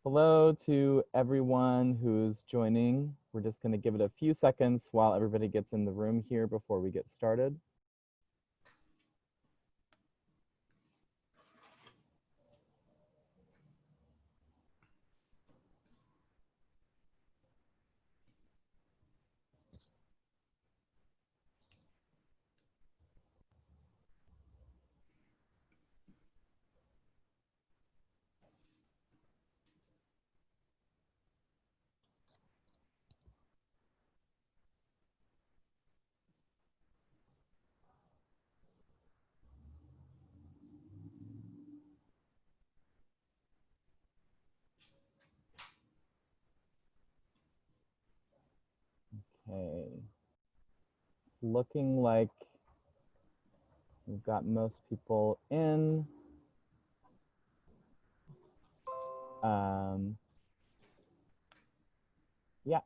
Hello to everyone who's joining. We're just going to give it a few seconds while everybody gets in the room here before we get started. Okay. It's looking like we've got most people in. Yeah,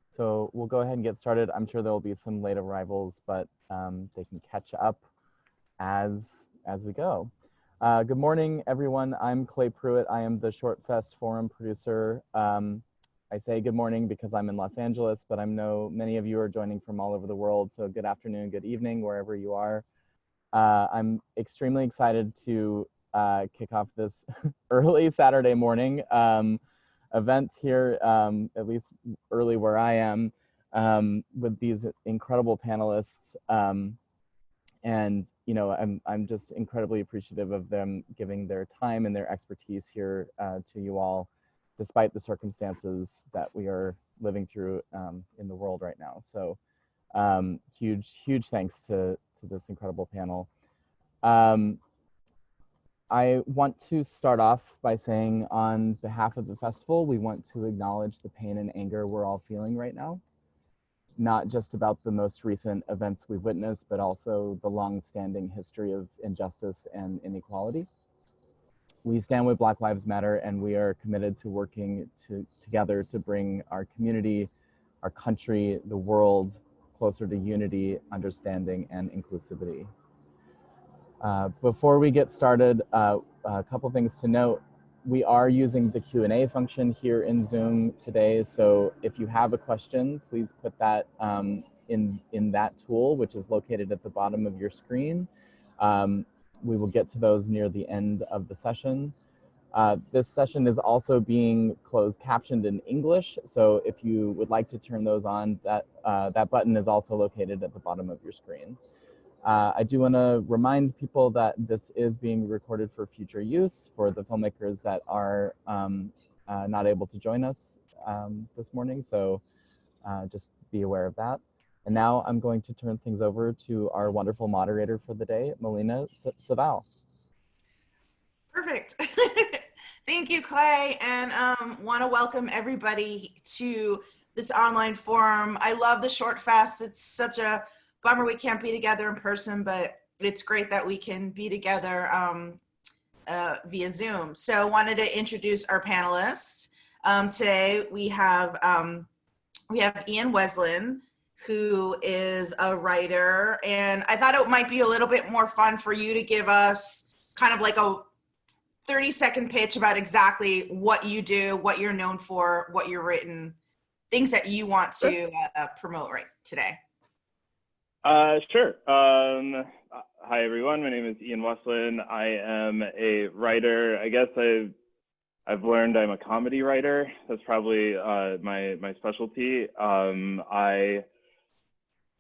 so we'll go ahead and get started. I'm sure there will be some late arrivals, but they can catch up as we go. Good morning, everyone. I'm Clay Pruitt. I am the ShortFest forum producer. I say good morning because I'm in Los Angeles, but I know many of you are joining from all over the world. So good afternoon, good evening, wherever you are. I'm extremely excited to kick off this early Saturday morning event here, at least early where I am, with these incredible panelists. And I'm just incredibly appreciative of them giving their time and their expertise here to you all, despite the circumstances that we are living through in the world right now. So huge thanks to this incredible panel. I want to start off by saying, on behalf of the festival, we want to acknowledge the pain and anger we're all feeling right now. Not just about the most recent events we've witnessed, but also the long-standing history of injustice and inequality. We stand with Black Lives Matter, and we are committed to working together to bring our community, our country, the world closer to unity, understanding, and inclusivity. Before we get started, a couple things to note. We are using the Q&A function here in Zoom today, so if you have a question, please put that in that tool, which is located at the bottom of your screen. We will get to those near the end of the session. This session is also being closed captioned in English, so if you would like to turn those on, that button is also located at the bottom of your screen. I do want to remind people that this is being recorded for future use for the filmmakers that are not able to join us this morning, so just be aware of that. And now I'm going to turn things over to our wonderful moderator for the day, Melina Saval. Perfect. Thank you, Clay, and want to welcome everybody to this online forum. I love the ShortFest. It's such a bummer we can't be together in person, but it's great that we can be together via Zoom. So wanted to introduce our panelists. Today we have Ian Wesleyan, who is a writer, and I thought it might be a little bit more fun for you to give us kind of like a 30-second pitch about exactly what you do, what you're known for, what you're written, things that you want to promote right today. Sure. Hi, everyone. My name is Ian Wesleyan. I am a writer. I guess I've learned I'm a comedy writer. That's probably my specialty.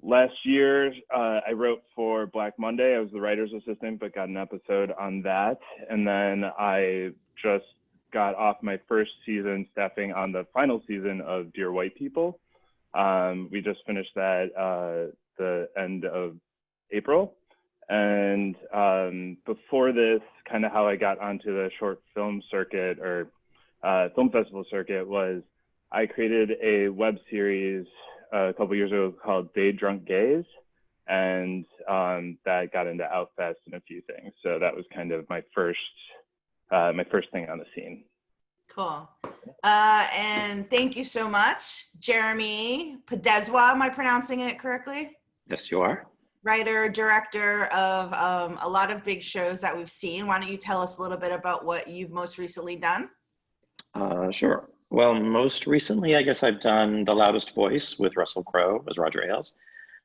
Last year, I wrote for Black Monday. I was the writer's assistant, but got an episode on that. And then I just got off my first season staffing on the final season of Dear White People. We just finished that the end of April. And before this, kind of how I got onto the short film circuit or film festival circuit was I created a web series a couple years ago called Day Drunk Gays, and that got into Outfest and a few things. So that was kind of my first thing on the scene. Cool. And thank you so much, Jeremy Podeswa. Am I pronouncing it correctly? Yes, you are. Writer, director of a lot of big shows that we've seen. Why don't you tell us a little bit about what you've most recently done? Sure. Well, most recently, I guess I've done The Loudest Voice with Russell Crowe as Roger Ailes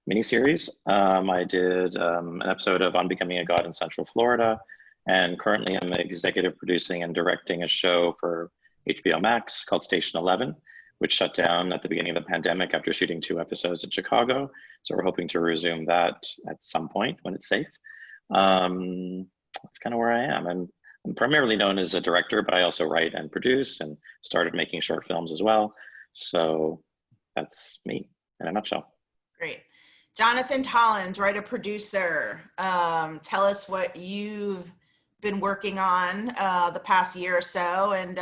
miniseries. I did an episode of On Becoming a God in Central Florida, and currently I'm executive producing and directing a show for HBO Max called Station 11, which shut down at the beginning of the pandemic after shooting 2 episodes in Chicago. So we're hoping to resume that at some point when it's safe. That's kind of where I am. I'm primarily known as a director, but I also write and produce and started making short films as well. So that's me in a nutshell. Great. Jonathan Tollins, writer producer. Tell us what you've been working on the past year or so, and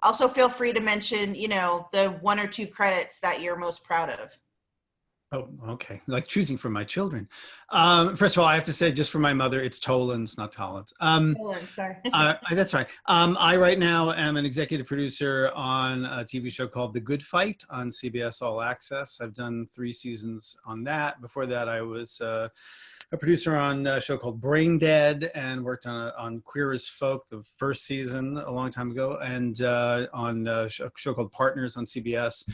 also feel free to mention, the 1 or 2 credits that you're most proud of. Oh, okay. Like choosing from my children. First of all, I have to say, just for my mother, it's Tollins, not Tollins. Tollins, sorry. That's right. I right now am an executive producer on a TV show called The Good Fight on CBS All Access. I've done 3 seasons on that. Before that, I was a producer on a show called Brain Dead and worked on Queer as Folk, the first season a long time ago, and on a show called Partners on CBS.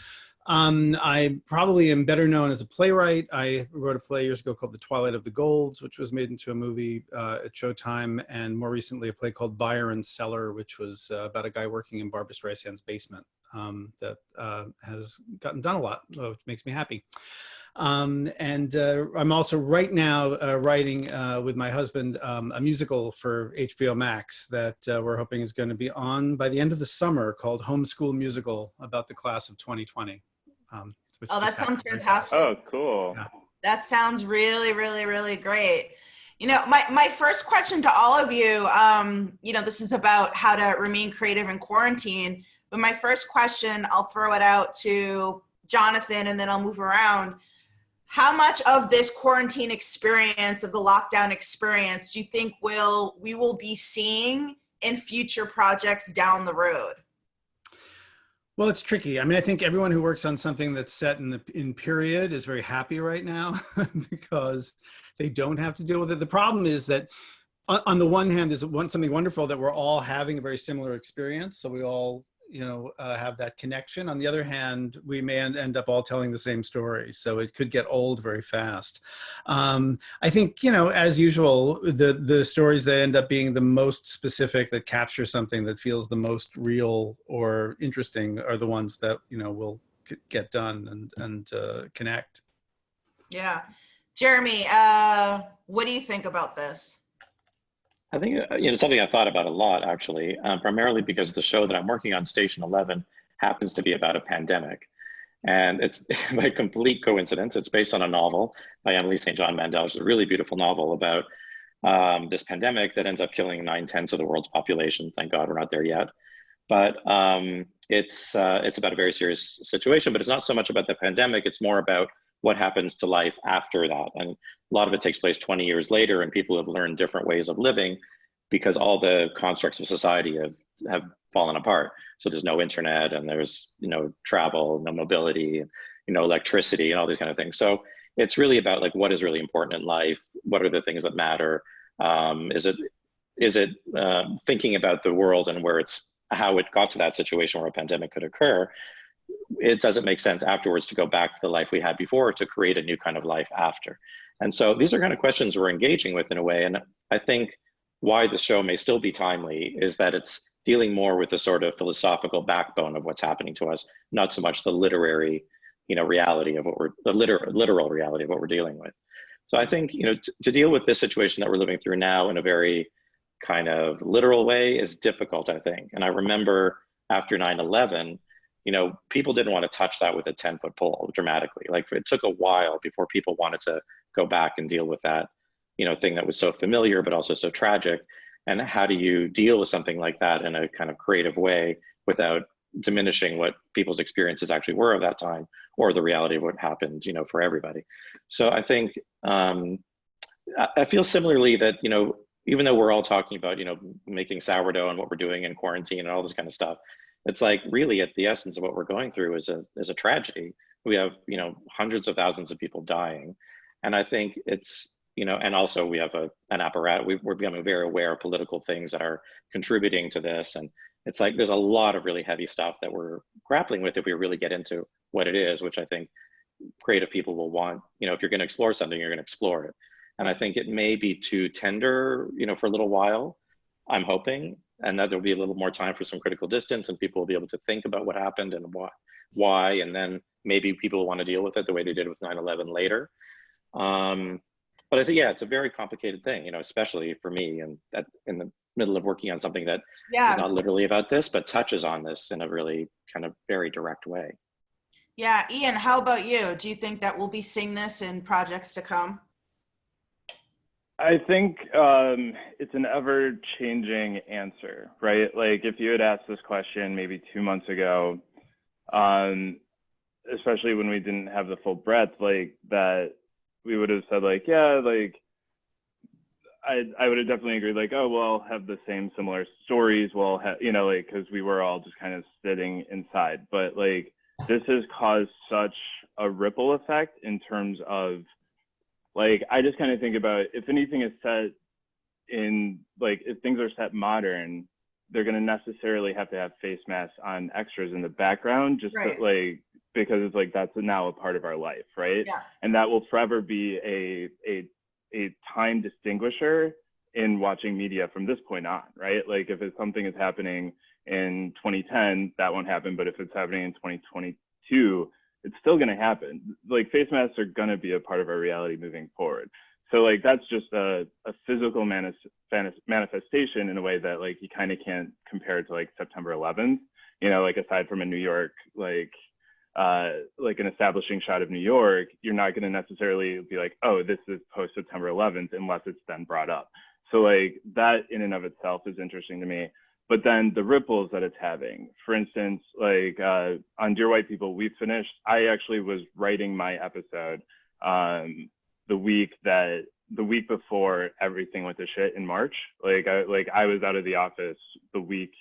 I probably am better known as a playwright. I wrote a play years ago called The Twilight of the Golds, which was made into a movie at Showtime, and more recently a play called Byron's Cellar, which was about a guy working in Barbra Streisand's basement that has gotten done a lot, which makes me happy. And I'm also right now writing with my husband a musical for HBO Max that we're hoping is going to be on by the end of the summer called Homeschool Musical about the class of 2020. Oh, that sounds fantastic. Oh, cool. Yeah. That sounds really, really, really great. My first question to all of you, this is about how to remain creative in quarantine. But my first question, I'll throw it out to Jonathan and then I'll move around. How much of this quarantine experience, of the lockdown experience, do you think we will be seeing in future projects down the road? Well, it's tricky. I mean, I think everyone who works on something that's set in period is very happy right now because they don't have to deal with it. The problem is that on the one hand, there's something wonderful that we're all having a very similar experience. So we all, have that connection. On the other hand, we may end up all telling the same story. So it could get old very fast. I think, as usual, the stories that end up being the most specific, that capture something that feels the most real or interesting are the ones that, will get done and connect. Yeah. Jeremy, what do you think about this? I think it's something I've thought about a lot, actually, primarily because the show that I'm working on, Station 11, happens to be about a pandemic. And it's by complete coincidence. It's based on a novel by Emily St. John Mandel, which is a really beautiful novel about this pandemic that ends up killing 9/10 of the world's population. Thank God we're not there yet. But it's about a very serious situation, but it's not so much about the pandemic. It's more about what happens to life after that. And a lot of it takes place 20 years later, and people have learned different ways of living because all the constructs of society have fallen apart. So there's no internet, and there's travel, no mobility, electricity, and all these kind of things. So it's really about like what is really important in life. What are the things that matter? Is it thinking about the world and how it got to that situation where a pandemic could occur? It doesn't make sense afterwards to go back to the life we had before to create a new kind of life after. And so these are kind of questions we're engaging with in a way. And I think why the show may still be timely is that it's dealing more with the sort of philosophical backbone of what's happening to us, not so much the literary, reality of literal reality of what we're dealing with. So I think, to deal with this situation that we're living through now in a very kind of literal way is difficult, I think. And I remember after 9/11, people didn't want to touch that with a 10-foot pole dramatically. Like it took a while before people wanted to go back and deal with that, thing that was so familiar, but also so tragic. And how do you deal with something like that in a kind of creative way without diminishing what people's experiences actually were of that time or the reality of what happened, for everybody. So I think, I feel similarly that, even though we're all talking about, making sourdough and what we're doing in quarantine and all this kind of stuff, it's like really at the essence of what we're going through is a tragedy. We have, hundreds of thousands of people dying. And I think it's, and also we have an apparatus, we're becoming very aware of political things that are contributing to this. And it's like there's a lot of really heavy stuff that we're grappling with if we really get into what it is, which I think creative people will want. If you're going to explore something, you're going to explore it. And I think it may be too tender, for a little while, I'm hoping, and that there'll be a little more time for some critical distance and people will be able to think about what happened and why, and then maybe people will want to deal with it the way they did with 9/11 later. But I think, yeah, it's a very complicated thing, especially for me, and that in the middle of working on something that is not literally about this, but touches on this in a really kind of very direct way. Yeah, Ian, how about you? Do you think that we'll be seeing this in projects to come? I think it's an ever-changing answer, right? Like if you had asked this question maybe 2 months ago, especially when we didn't have the full breadth, like that, we would have said like, yeah, like I would have definitely agreed, like, oh, we'll have the same similar stories. We'll have, like, because we were all just kind of sitting inside. But like, this has caused such a ripple effect in terms of, like, I just kind of think about if anything is set in, like, if things are set modern, they're going to necessarily have to have face masks on extras in the background, just Right. to, like, because it's like that's now a part of our life, right? Yeah. And that will forever be a time distinguisher in watching media from this point on, right? Like if it's something is happening in 2010, that won't happen. But if it's happening in 2022, it's still going to happen. Like face masks are going to be a part of our reality moving forward. So like that's just a physical manifestation in a way that like you kind of can't compare it to like September 11th, like aside from a New York, like an establishing shot of New York, you're not going to necessarily be like, oh, this is post September 11th unless it's then brought up. So like that in and of itself is interesting to me. But then the ripples that it's having, for instance, like on Dear White People, we finished, I actually was writing my episode the week before everything went to shit in March. I was out of the office the week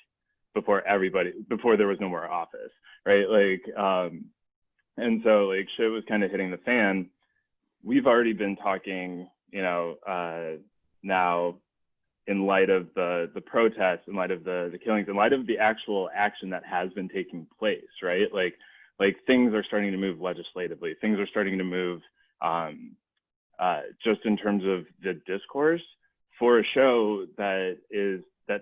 before there was no more office, right? And so like shit was kind of hitting the fan. We've already been talking, now in light of the protests, in light of the killings, in light of the actual action that has been taking place, right? Like things are starting to move legislatively. Things are starting to move just in terms of the discourse for a show that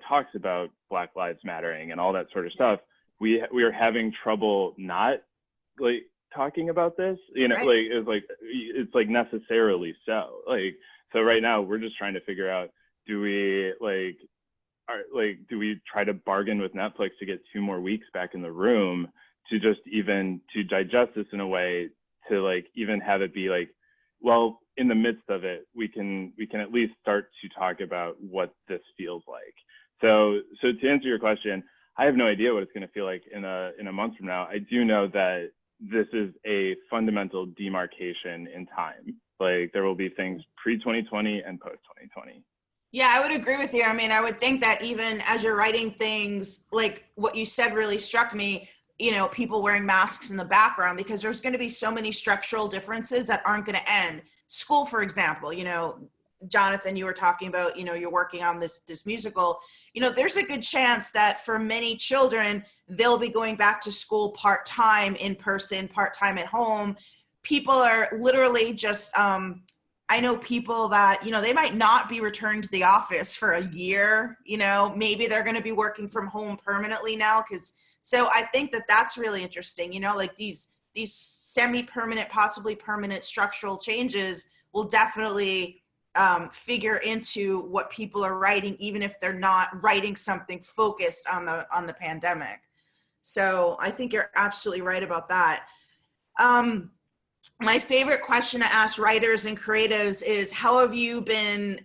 talks about Black Lives Mattering and all that sort of stuff. We are having trouble not like talking about this, right. It's like necessarily so. So right now we're just trying to figure out, do we try to bargain with Netflix to get 2 more weeks back in the room to just even to digest this in a way to like even have it be like, well, in the midst of it, we can at least start to talk about what this feels like. So to answer your question, I have no idea what it's going to feel like in a month from now. I do know that this is a fundamental demarcation in time. Like there will be things pre-2020 and post-2020. Yeah, I would agree with you. I mean, I would think that even as you're writing things, like what you said really struck me, people wearing masks in the background, because there's going to be so many structural differences that aren't going to end. School, for example, Jonathan, you were talking about, you're working on this musical, there's a good chance that for many children, they'll be going back to school part-time in person, part-time at home. People are literally just, I know people that, they might not be returned to the office for a year, maybe they're going to be working from home permanently now. So I think that that's really interesting, like these semi-permanent, possibly permanent structural changes will definitely figure into what people are writing, even if they're not writing something focused on the pandemic. So I think you're absolutely right about that. My favorite question to ask writers and creatives is, how have you been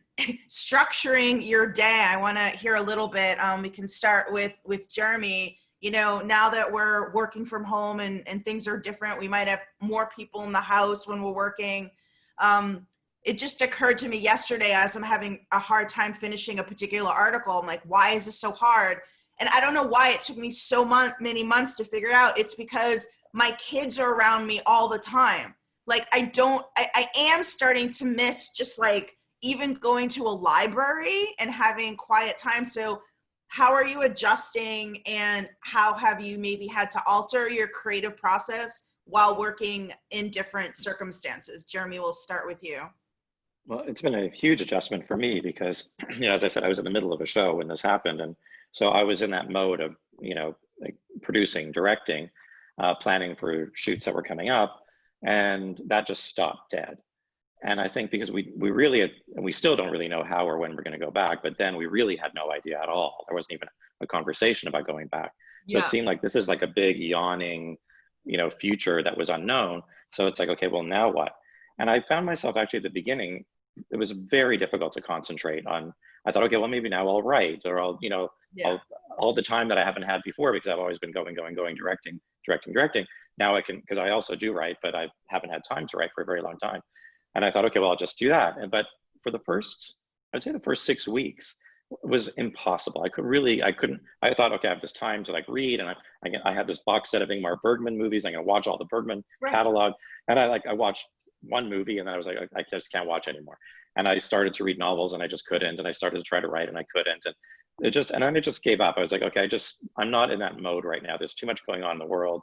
structuring your day? I want to hear a little bit. We can start with Jeremy. Now that we're working from home and things are different, we might have more people in the house when we're working. It just occurred to me yesterday as I'm having a hard time finishing a particular article. I'm like, why is this so hard? And I don't know why it took me so many months to figure out. It's because my kids are around me all the time. Like I am starting to miss just like even going to a library and having quiet time. So how are you adjusting, and how have you maybe had to alter your creative process while working in different circumstances? Jeremy, we'll start with you. Well, it's been a huge adjustment for me because, as I said, I was in the middle of a show when this happened. And so I was in that mode of, like producing, directing, planning for shoots that were coming up. And that just stopped dead. And I think because we really, and we still don't really know how or when we're going to go back, but then we really had no idea at all. There wasn't even a conversation about going back. So Yeah. it seemed like this is like a big yawning, future that was unknown. So it's like, okay, well, now what? And I found myself actually at the beginning, it was very difficult to concentrate on. I thought, okay, well, maybe now I'll write, or I'll, Yeah. all the time that I haven't had before, because I've always been going, directing. Now I can, because I also do write, but I haven't had time to write for a very long time. And I thought, okay, well, I'll just do that. But for I'd say the first 6 weeks was impossible. I couldn't, I thought, okay, I have this time to like read, and I had this box set of Ingmar Bergman movies. I'm going to watch all the Bergman catalog. And I watched one movie, and then I was like, I just can't watch anymore. And I started to read novels, and I just couldn't. And I started to try to write, and I couldn't. And then I just gave up. I was like, okay, I'm not in that mode right now. There's too much going on in the world.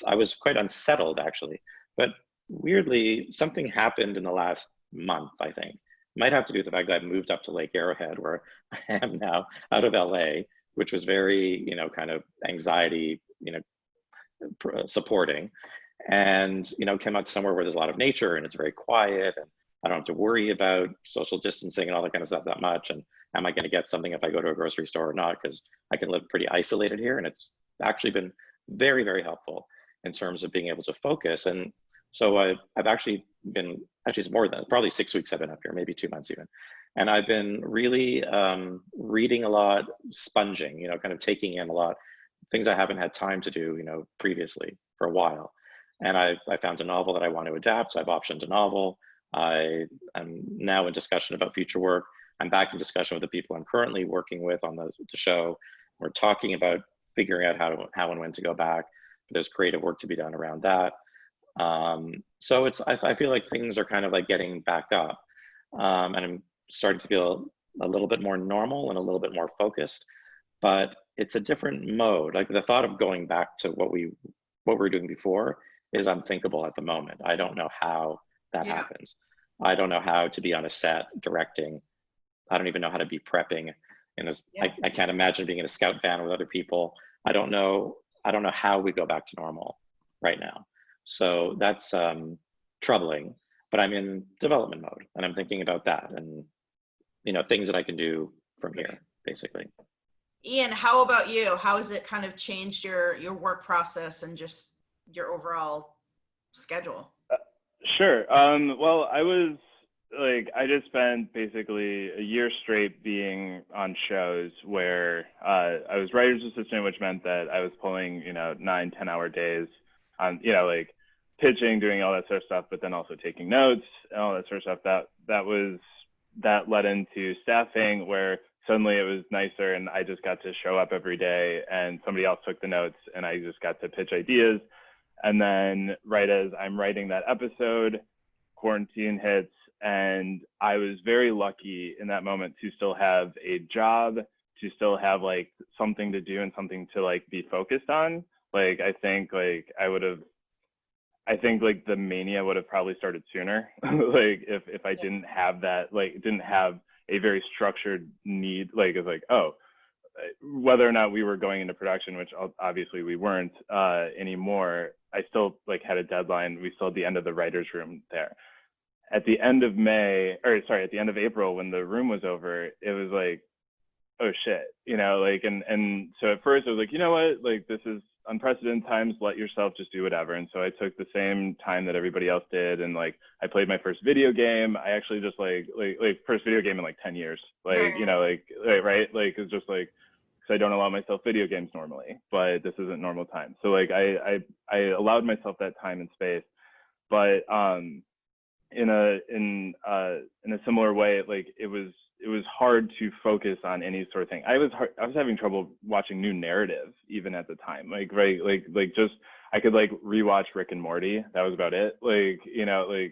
I was quite unsettled actually, but weirdly, something happened in the last month, I think. Might have to do with the fact that I moved up to Lake Arrowhead, where I am now, out of LA, which was very, kind of anxiety, supporting. And, came out to somewhere where there's a lot of nature and it's very quiet, and I don't have to worry about social distancing and all that kind of stuff that much. And am I going to get something if I go to a grocery store or not? Because I can live pretty isolated here. And it's actually been very, very helpful in terms of being able to focus. And so I've actually been, it's more than probably 6 weeks I've been up here, maybe 2 months even. And I've been really reading a lot, sponging, kind of taking in a lot, things I haven't had time to do, previously for a while. And I found a novel that I want to adapt. So I've optioned a novel. I'm now in discussion about future work. I'm back in discussion with the people I'm currently working with on the show. We're talking about figuring out how and when to go back. There's creative work to be done around that. So I feel like things are kind of like getting back up, and I'm starting to feel a little bit more normal and a little bit more focused, but it's a different mode. Like the thought of going back to what we were doing before is unthinkable at the moment. I don't know how that happens. I don't know how to be on a set directing. I don't even know how to be prepping. I can't imagine being in a scout van with other people. I don't know how we go back to normal right now. So that's troubling, but I'm in development mode and I'm thinking about that and, things that I can do from here, basically. Ian, how about you? How has it kind of changed your work process and just your overall schedule? Sure. Well, I just spent basically a year straight being on shows where I was writer's assistant, which meant that I was pulling, 9-10-hour days on, pitching, doing all that sort of stuff, but then also taking notes and all that sort of stuff. That led into staffing, where suddenly it was nicer and I just got to show up every day and somebody else took the notes and I just got to pitch ideas. And then right as I'm writing that episode, quarantine hits, and I was very lucky in that moment to still have a job, to still have like something to do and something to like be focused on. I think the mania would have probably started sooner. if I didn't have that, didn't have a very structured need, it's like, oh, whether or not we were going into production, which obviously we weren't anymore, I still had a deadline. We still had the end of the writer's room there. At the end of at the end of April, when the room was over, it was like, oh shit, and so at first I was like, you know what, this is unprecedented times, let yourself just do whatever. And so I took the same time that everybody else did, and I played my first video game. I actually just first video game in 10 years, right? It's just because I don't allow myself video games normally, but this isn't normal time. So I allowed myself that time and space, but in a similar way, it was hard to focus on any sort of thing. I was having trouble watching new narrative even at the time. I could rewatch Rick and Morty. That was about it.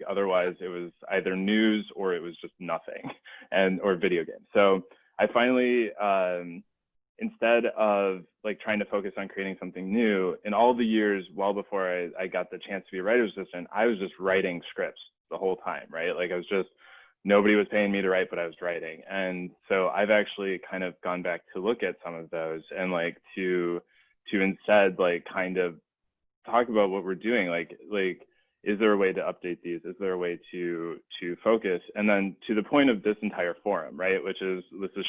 Otherwise it was either news or it was just nothing, or video games. So I finally instead of like trying to focus on creating something new, in all the years well before I got the chance to be a writer's assistant, I was just writing scripts the whole time, right? Like nobody was paying me to write, but I was writing. And so I've actually kind of gone back to look at some of those and like to instead like kind of talk about what we're doing. Like, is there a way to update these? Is there a way to focus? And then to the point of this entire forum, right? This is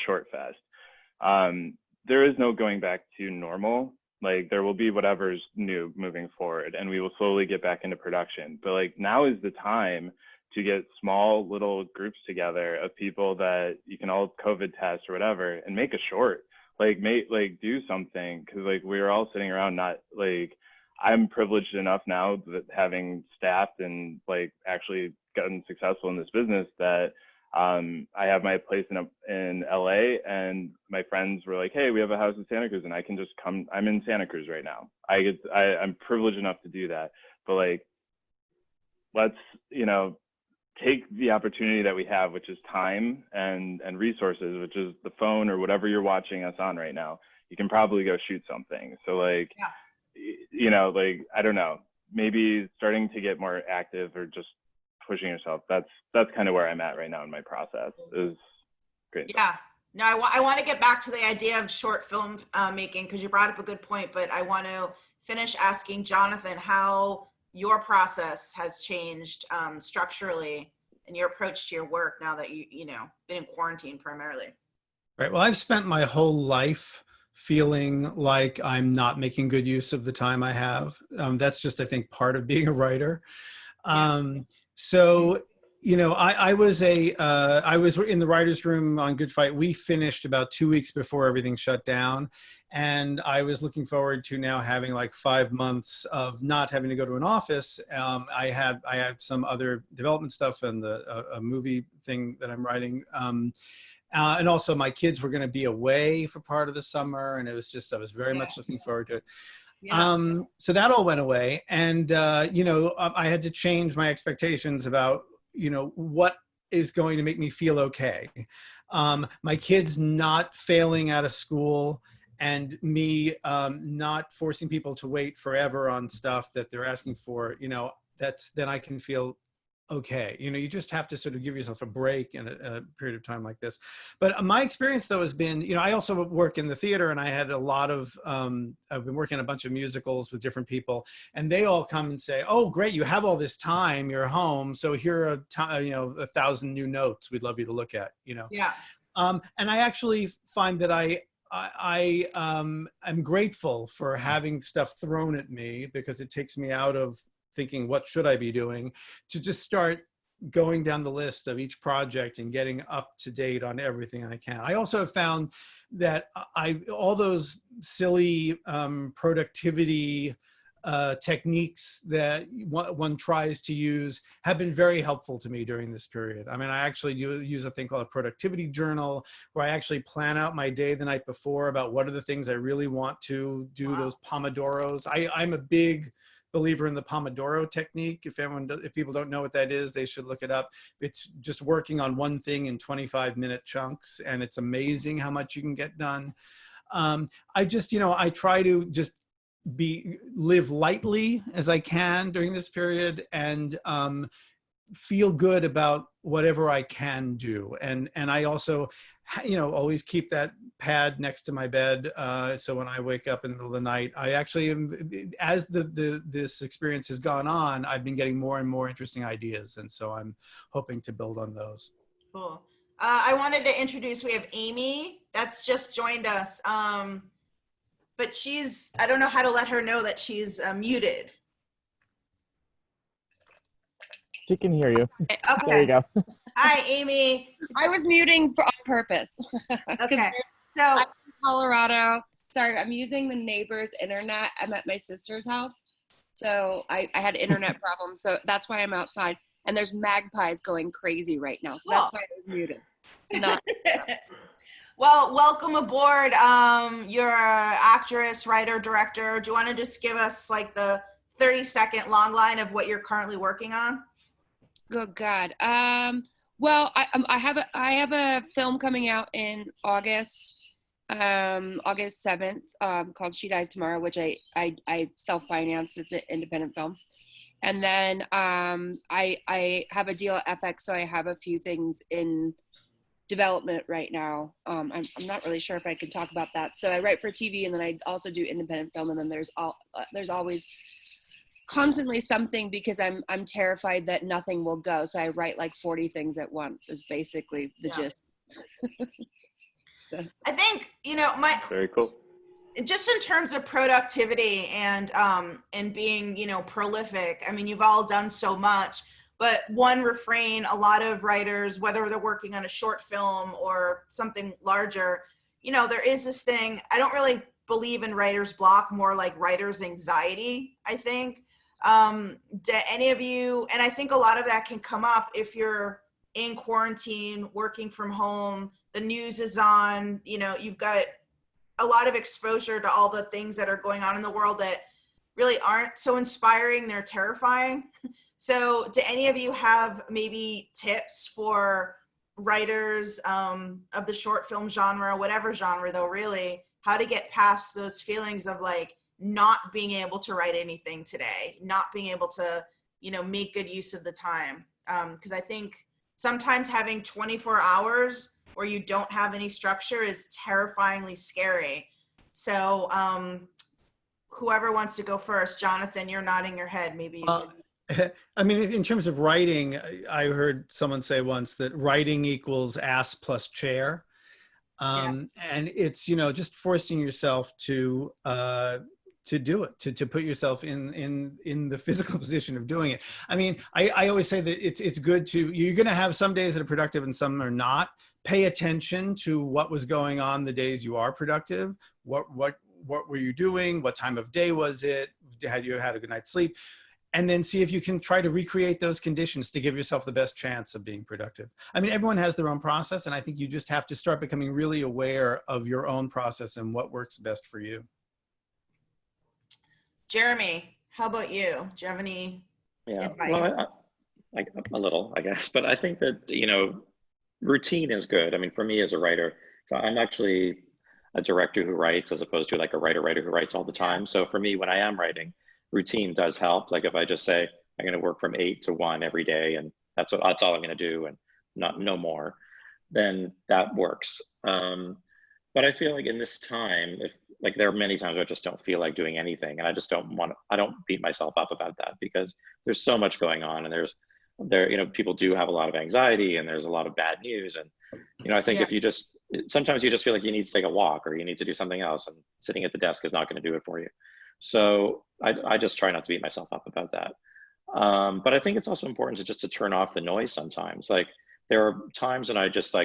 ShortFest. There is no going back to normal. Like there will be whatever's new moving forward, and we will slowly get back into production. But like now is the time to get small little groups together of people that you can all COVID test or whatever and make a short, do something. Cause like we're all sitting around not like, I'm privileged enough now that having staffed and like actually gotten successful in this business that I have my place in LA, and my friends were like, hey, we have a house in Santa Cruz and I can just come. I'm in Santa Cruz right now. I'm privileged enough to do that. But like, let's, take the opportunity that we have, which is time and resources, which is the phone or whatever you're watching us on right now. You can probably go shoot something. So like, I don't know, maybe starting to get more active or just pushing yourself. That's kind of where I'm at right now in my process. Is great. Yeah. No, I want to get back to the idea of short film making, because you brought up a good point, but I want to finish asking Jonathan how your process has changed structurally and your approach to your work now that you know been in quarantine primarily. Right. Well, I've spent my whole life feeling like I'm not making good use of the time I have. That's just, I think, part of being a writer. So, I was in the writer's room on Good Fight. We finished about 2 weeks before everything shut down. And I was looking forward to now having like 5 months of not having to go to an office. I have some other development stuff and a movie thing that I'm writing. And also my kids were going to be away for part of the summer. And I was very much looking forward to it. Yeah. So that all went away. And, I had to change my expectations about, what is going to make me feel okay. My kids not failing out of school and me not forcing people to wait forever on stuff that they're asking for, then I can feel okay. You just have to sort of give yourself a break in a period of time like this. But my experience though has been, I also work in the theater, and I had a lot of, I've been working on a bunch of musicals with different people, and they all come and say, oh, great, you have all this time, you're home. So here are, 1,000 new notes we'd love you to look at, Yeah. And I actually find that I'm grateful for having stuff thrown at me, because it takes me out of thinking, what should I be doing, to just start going down the list of each project and getting up to date on everything I can. I also have found that all those silly productivity techniques that one tries to use have been very helpful to me during this period. I mean, I actually use a thing called a productivity journal, where I actually plan out my day the night before about what are the things I really want to do. Wow. Those Pomodoros. I'm a big believer in the Pomodoro technique. If people don't know what that is, they should look it up. It's just working on one thing in 25-minute chunks, and it's amazing how much you can get done. I try to just live lightly as I can during this period, and feel good about whatever I can do. And I also, always keep that pad next to my bed. So when I wake up in the middle of the night, I actually am, as this experience has gone on, I've been getting more and more interesting ideas. And so I'm hoping to build on those. Cool. I wanted to introduce, we have Amy that's just joined us. But I don't know how to let her know that she's muted. She can hear you. Okay. There you go. Hi, Amy. I was muting on purpose. Okay. So I'm in Colorado. Sorry, I'm using the neighbor's internet. I'm at my sister's house. So I had internet problems. So that's why I'm outside. And there's magpies going crazy right now. So that's why I was muted. Well, welcome aboard. You're an actress, writer, director. Do you want to just give us like the 30-second long line of what you're currently working on? Good God. Well, I have a film coming out in August. August 7th, called She Dies Tomorrow, which I self-financed. It's an independent film. And then I have a deal at FX, so I have a few things in development right now. I'm not really sure if I can talk about that. So I write for TV, and then I also do independent film, and then there's always constantly something, because I'm terrified that nothing will go. So I write like 40 things at once is basically the gist. So. I think, Very cool. Just in terms of productivity and being, prolific, I mean, you've all done so much, but one refrain, a lot of writers, whether they're working on a short film or something larger, there is this thing. I don't really believe in writer's block, more like writer's anxiety, I think. Do any of you, and I think a lot of that can come up if you're in quarantine, working from home, the news is on, you've got a lot of exposure to all the things that are going on in the world that really aren't so inspiring. They're terrifying. So do any of you have maybe tips for writers of the short film genre, whatever genre though, really, how to get past those feelings of like not being able to write anything today, not being able to, make good use of the time? Because I think sometimes having 24 hours where you don't have any structure is terrifyingly scary. So whoever wants to go first, Jonathan, you're nodding your head. Maybe you could. I mean, in terms of writing, I heard someone say once that writing equals ass plus chair. And it's, just forcing yourself to do it, to put yourself in the physical position of doing it. I mean, I always say that it's good you're going to have some days that are productive and some are not. Pay attention to what was going on the days you are productive. What were you doing? What time of day was it? Had you had a good night's sleep? And then see if you can try to recreate those conditions to give yourself the best chance of being productive. I mean, everyone has their own process, and I think you just have to start becoming really aware of your own process and what works best for you. Jeremy, how about you? Do you have any advice? Well, a little, I guess, but I think that, routine is good. I mean, for me as a writer, so I'm actually a director who writes as opposed to like a writer who writes all the time. So for me, when I am writing, routine does help. Like if I just say I'm going to work from 8 to 1 every day, and that's all I'm going to do, and no more, then that works. But I feel like in this time, if there are many times where I just don't feel like doing anything, and I don't beat myself up about that, because there's so much going on, and people do have a lot of anxiety, and there's a lot of bad news. And, I think sometimes you just feel like you need to take a walk, or you need to do something else, and sitting at the desk is not going to do it for you. So I just try not to beat myself up about that. But I think it's also important to turn off the noise sometimes. Like there are times when I just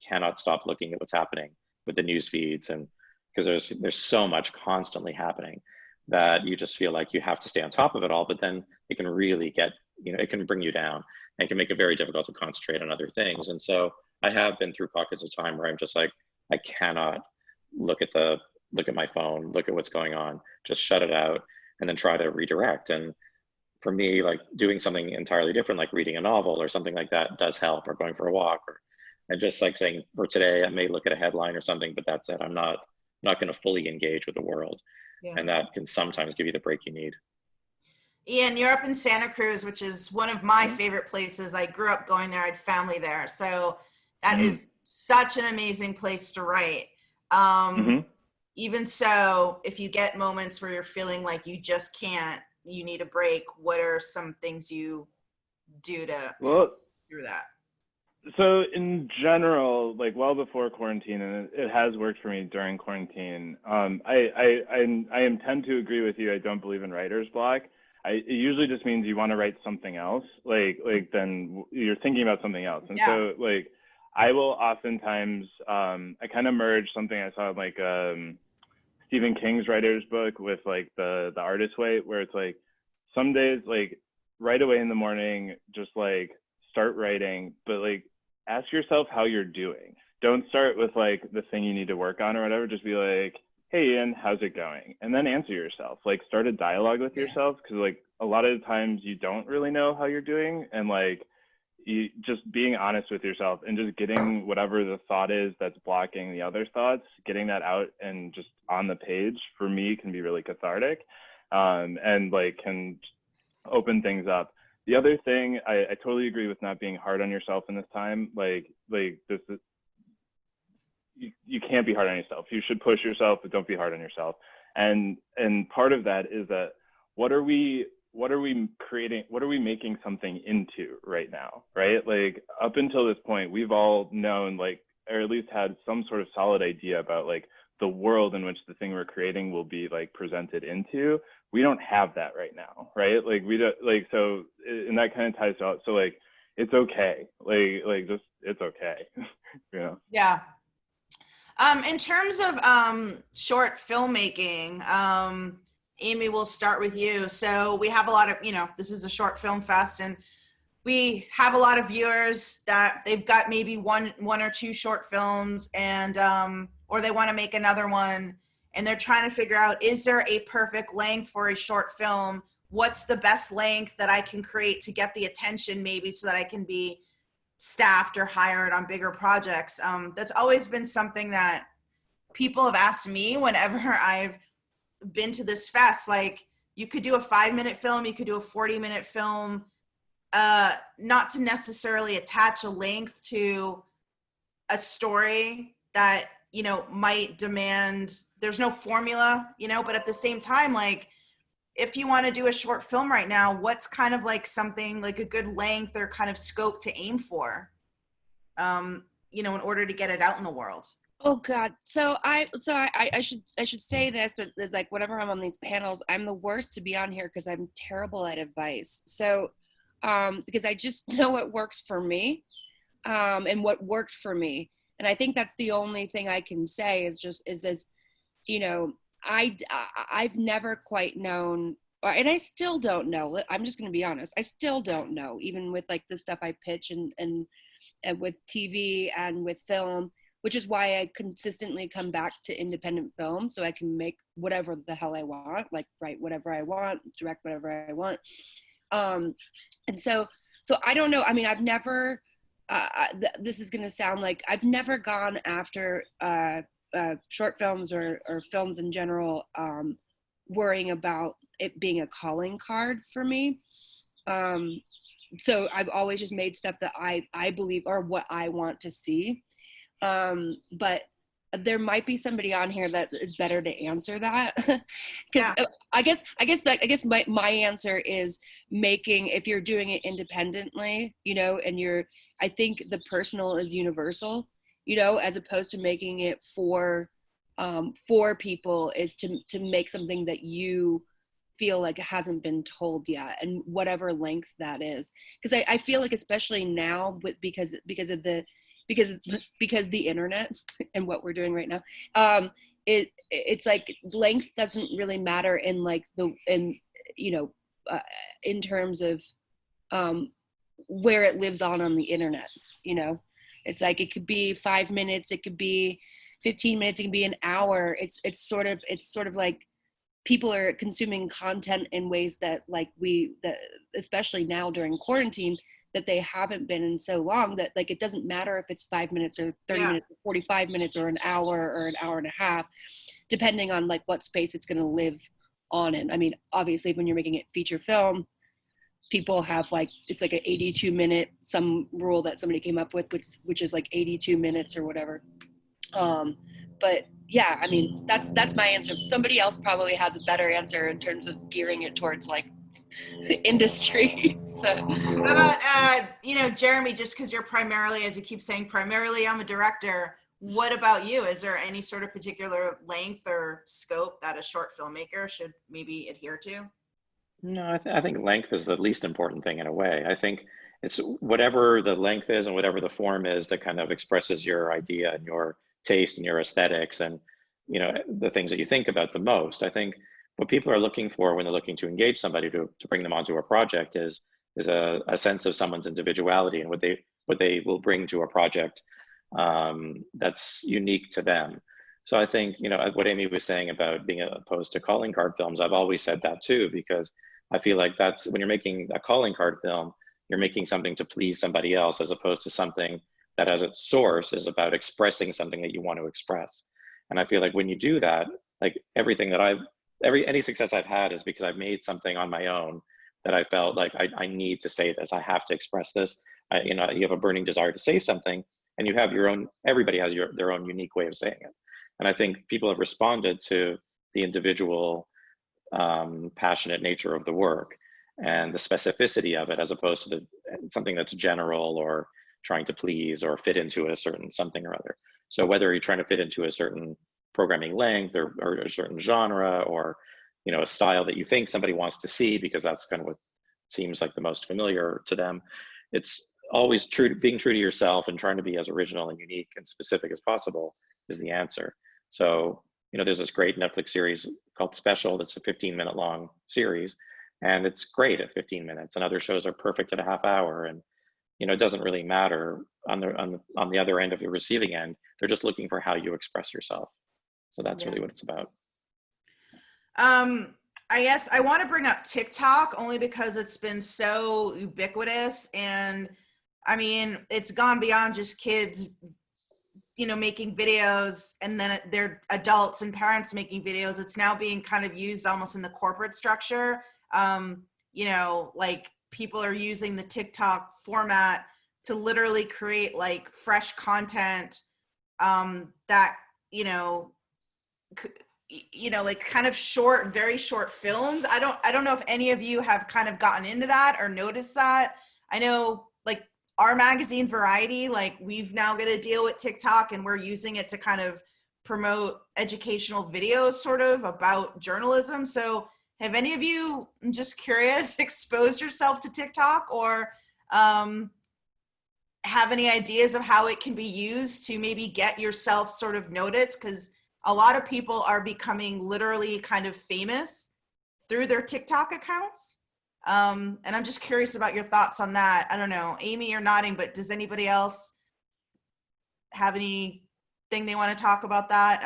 cannot stop looking at what's happening with the news feeds, and because there's so much constantly happening that you just feel like you have to stay on top of it all, but then it can really it can bring you down, and it can make it very difficult to concentrate on other things. And so I have been through pockets of time where I'm just like, I cannot look at my phone, look at what's going on, just shut it out, and then try to redirect. And for me, like doing something entirely different, like reading a novel or something like that does help, or going for a walk, and just like saying, for today, I may look at a headline or something, but that's it. I'm not going to fully engage with the world. Yeah. And that can sometimes give you the break you need. Ian, you're up in Santa Cruz, which is one of my favorite places. I grew up going there. I had family there. So that is such an amazing place to write. Even so, if you get moments where you're feeling like you just can't, you need a break, what are some things you do to through that? So in general, like well before quarantine, and it has worked for me during quarantine, I tend to agree with you. I don't believe in writer's block. It usually just means you want to write something else, like then you're thinking about something else. And so like I will oftentimes, I kind of merge something I saw in like Stephen King's writer's book with like the artist way, where it's like some days like right away in the morning, just like start writing, but like ask yourself how you're doing. Don't start with like the thing you need to work on or whatever. Just be like, hey Ian, how's it going? And then answer yourself, like start a dialogue with yourself, because like a lot of the times you don't really know how you're doing, and like you just being honest with yourself and just getting whatever the thought is that's blocking the other thoughts, getting that out and just on the page, for me, can be really cathartic, and like can open things up. The other thing, I totally agree with not being hard on yourself in this time. Like this is, you can't be hard on yourself. You should push yourself, but don't be hard on yourself. And part of that is that what are we creating, what are we making something into right now, right? Like up until this point, we've all known, like, or at least had some sort of solid idea about like the world in which the thing we're creating will be like presented into. We don't have that right now, right? Like we don't, like, so, and that kind of ties to, so like, it's okay. Like just, it's okay, you know? Yeah. In terms of short filmmaking, Amy, we'll start with you. So we have a lot of, this is a short film fest, and we have a lot of viewers that they've got maybe one or two short films, and or they want to make another one, and they're trying to figure out, is there a perfect length for a short film? What's the best length that I can create to get the attention, maybe, so that I can be staffed or hired on bigger projects? That's always been something that people have asked me whenever I've been to this fest. Like, you could do a 5-minute film, you could do a 40-minute film, not to necessarily attach a length to a story that, might demand, there's no formula, but at the same time, like, if you want to do a short film right now, what's kind of like something like a good length or kind of scope to aim for, in order to get it out in the world? Oh God. So I should say this, that it's like, whenever I'm on these panels, I'm the worst to be on here because I'm terrible at advice. So, because I just know what works for me, and what worked for me. And I think that's the only thing I can say is I've never quite known, and I still don't know. I'm just going to be honest. I still don't know, even with like the stuff I pitch and with TV and with film, which is why I consistently come back to independent film, so I can make whatever the hell I want, like write whatever I want, direct whatever I want. And so I don't know. I mean, I've never, this is going to sound like I've never gone after short films or films in general, worrying about it being a calling card for me. So I've always just made stuff that I believe are what I want to see. But there might be somebody on here that is better to answer that. Because Yeah. I guess my answer is making, if you're doing it independently, and I think the personal is universal, as opposed to making it for people, is to make something that you feel like it hasn't been told yet, and whatever length that is. Because I feel like, especially now, because the internet and what we're doing right now, it's like length doesn't really matter in like in terms of where it lives on the internet. It's like, it could be 5 minutes, it could be 15 minutes, it can be an hour. It's sort of like people are consuming content in ways that especially now during quarantine, that they haven't been in so long, that like, it doesn't matter if it's 5 minutes or 30 minutes or 45 minutes or an hour and a half, depending on like what space it's going to live on in. I mean, obviously when you're making it feature film, people have like, it's like an 82-minute, some rule that somebody came up with, which is like 82 minutes or whatever. But yeah, I mean, that's my answer. Somebody else probably has a better answer in terms of gearing it towards like the industry. So How about, Jeremy, just because you're primarily, as you keep saying, primarily I'm a director, what about you? Is there any sort of particular length or scope that a short filmmaker should maybe adhere to? No, I think length is the least important thing in a way. I think it's whatever the length is and whatever the form is that kind of expresses your idea and your taste and your aesthetics and, the things that you think about the most. I think what people are looking for when they're looking to engage somebody to bring them onto a project is a sense of someone's individuality and what they will bring to a project that's unique to them. So I think, what Amy was saying about being opposed to calling card films, I've always said that too, because I feel like that's when you're making a calling card film, you're making something to please somebody else, as opposed to something that as its source is about expressing something that you want to express. And I feel like when you do that, like everything that any success I've had is because I've made something on my own that I felt like I need to say this, I have to express this. You have a burning desire to say something, and you have your own, everybody has their own unique way of saying it. And I think people have responded to the individual passionate nature of the work and the specificity of it, as opposed to something that's general or trying to please or fit into a certain something or other. So whether you're trying to fit into a certain programming length or a certain genre, or a style that you think somebody wants to see because that's kind of what seems like the most familiar to them, it's always being true to yourself and trying to be as original and unique and specific as possible is the answer. So there's this great Netflix series called Special that's a 15-minute long series, and it's great at 15 minutes, and other shows are perfect at a half hour. And it doesn't really matter on the other end of the receiving end. They're just looking for how you express yourself. So that's really what it's about. I guess I want to bring up TikTok only because it's been so ubiquitous, and I mean, it's gone beyond just kids, making videos, and then they're adults and parents making videos. It's now being kind of used almost in the corporate structure. Like people are using the TikTok format to literally create like fresh content that, like kind of short, very short films. I don't know if any of you have kind of gotten into that or noticed that. I know like our magazine Variety, like we've now got to deal with TikTok, and we're using it to kind of promote educational videos sort of about journalism. So have any of you, I'm just curious, exposed yourself to TikTok, or have any ideas of how it can be used to maybe get yourself sort of noticed? Because a lot of people are becoming literally kind of famous through their TikTok accounts. And I'm just curious about your thoughts on that. I don't know, Amy, you're nodding, but does anybody else have anything they want to talk about that?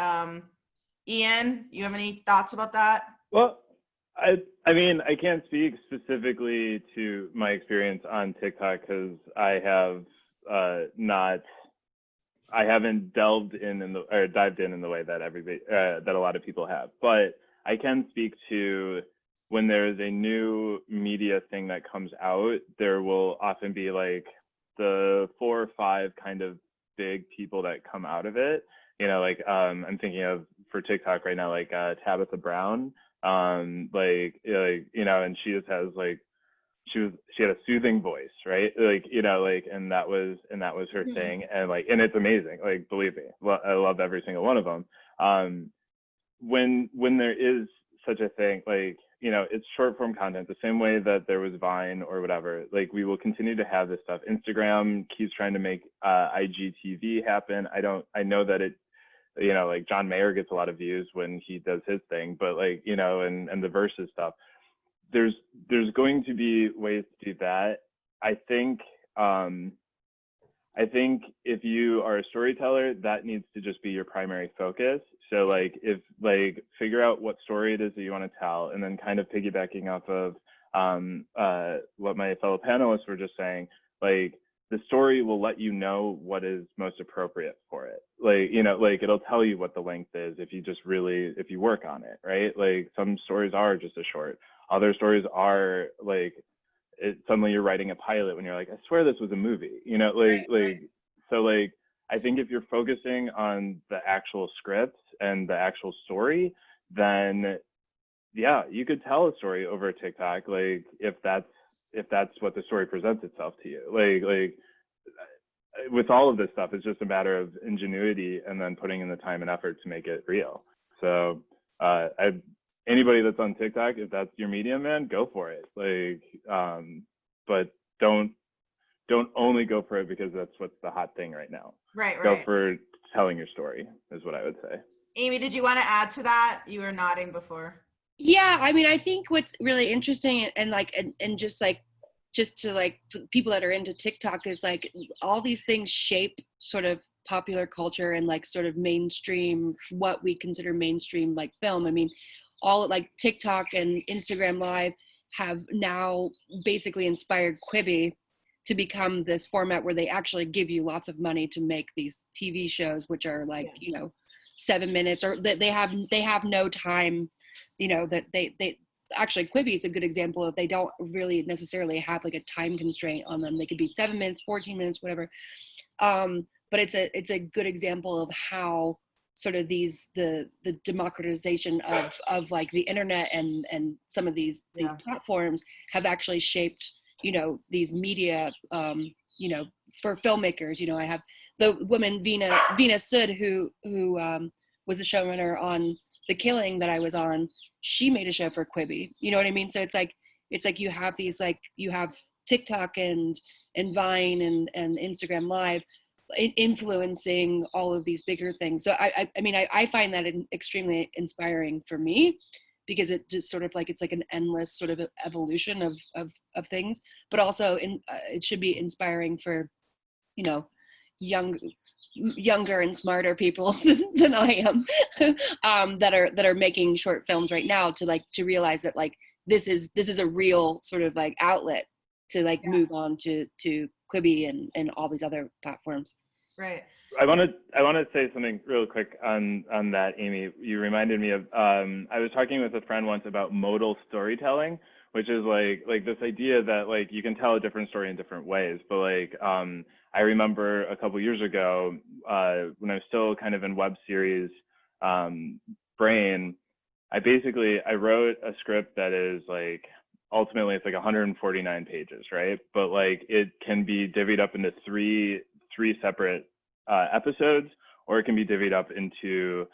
Ian, you have any thoughts about that? Well, I mean, I can't speak specifically to my experience on TikTok because I have I haven't dived in the way that everybody that a lot of people have. But I can speak to when there is a new media thing that comes out, there will often be like the 4 or 5 kind of big people that come out of it. I'm thinking of for TikTok right now, like Tabitha Brown. And she just has like she had a soothing voice, right? And that was her thing, and it's amazing. Like, believe me, I love every single one of them. When there is such a thing, it's short form content, the same way that there was Vine or whatever. Like, we will continue to have this stuff. Instagram keeps trying to make IGTV happen. I know that it. Like John Mayer gets a lot of views when he does his thing, but and the versus stuff, there's going to be ways to do that. I think if you are a storyteller, that needs to just be your primary focus. So figure out what story it is that you want to tell, and then kind of piggybacking off of what my fellow panelists were just saying, the story will let you know what is most appropriate for it. It'll tell you what the length is if you work on it, right? Some stories are just a short. Other stories are suddenly you're writing a pilot when you're like, I swear this was a movie, So I think if you're focusing on the actual script and the actual story, then yeah, you could tell a story over TikTok, if that's what the story presents itself to you. With all of this stuff, it's just a matter of ingenuity and then putting in the time and effort to make it real. So anybody that's on TikTok, if that's your medium, man, go for it. But don't only go for it because that's what's the hot thing right now. Right. Go for telling your story is what I would say. Amy, did you want to add to that? You were nodding before. Yeah, I mean, I think what's really interesting and just to people that are into TikTok is all these things shape sort of popular culture and sort of mainstream, what we consider mainstream film. I mean, all TikTok and Instagram Live have now basically inspired Quibi, to become this format where they actually give you lots of money to make these TV shows, which are like, you know, 7 minutes, or that they have no time, you know, that they actually Quibi is a good example of, they don't really necessarily have like a time constraint on them. They could be 7 minutes, 14 minutes, whatever. But it's a good example of how sort of the democratization of like the internet and some of these platforms have actually shaped, you know, these media, you know, for filmmakers. You know, I have the woman Vina Sud, who was the showrunner on The Killing that I was on. She made a show for Quibi. You know what I mean? So it's like you have these, like, you have TikTok and Vine and Instagram Live influencing all of these bigger things. So I mean, I find that extremely inspiring for me, because it just sort of like, it's like an endless sort of evolution of things, but also it should be inspiring for, you know, younger and smarter people than I am, that are making short films right now, to realize that like this is a real sort of like outlet to like move on to Quibi and all these other platforms. Right. I want to say something real quick on that, Amy. You reminded me of, I was talking with a friend once about modal storytelling, which is like this idea that like you can tell a different story in different ways. But like, I remember a couple years ago, when I was still kind of in web series brain, I wrote a script that is like, ultimately it's like 149 pages, right? But like it can be divvied up into three separate episodes, or it can be divvied up into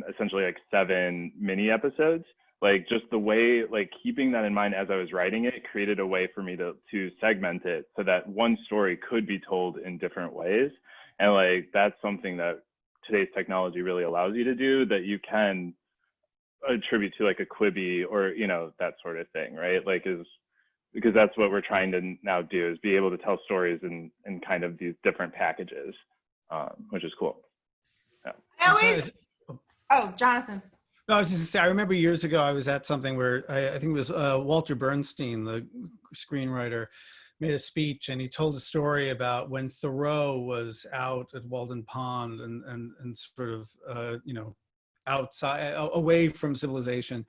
essentially like 7 mini episodes. Like just the way, like keeping that in mind as I was writing it, created a way for me to segment it so that one story could be told in different ways. And like that's something that today's technology really allows you to do, that you can attribute to like a Quibi or, you know, that sort of thing, right? Like because that's what we're trying to now do, is be able to tell stories in kind of these different packages, which is cool. Yeah. I always, oh, Jonathan. No, I was just gonna say, I remember years ago I was at something where I think it was Walter Bernstein, the screenwriter, made a speech, and he told a story about when Thoreau was out at Walden Pond and sort of you know, outside, away from civilization.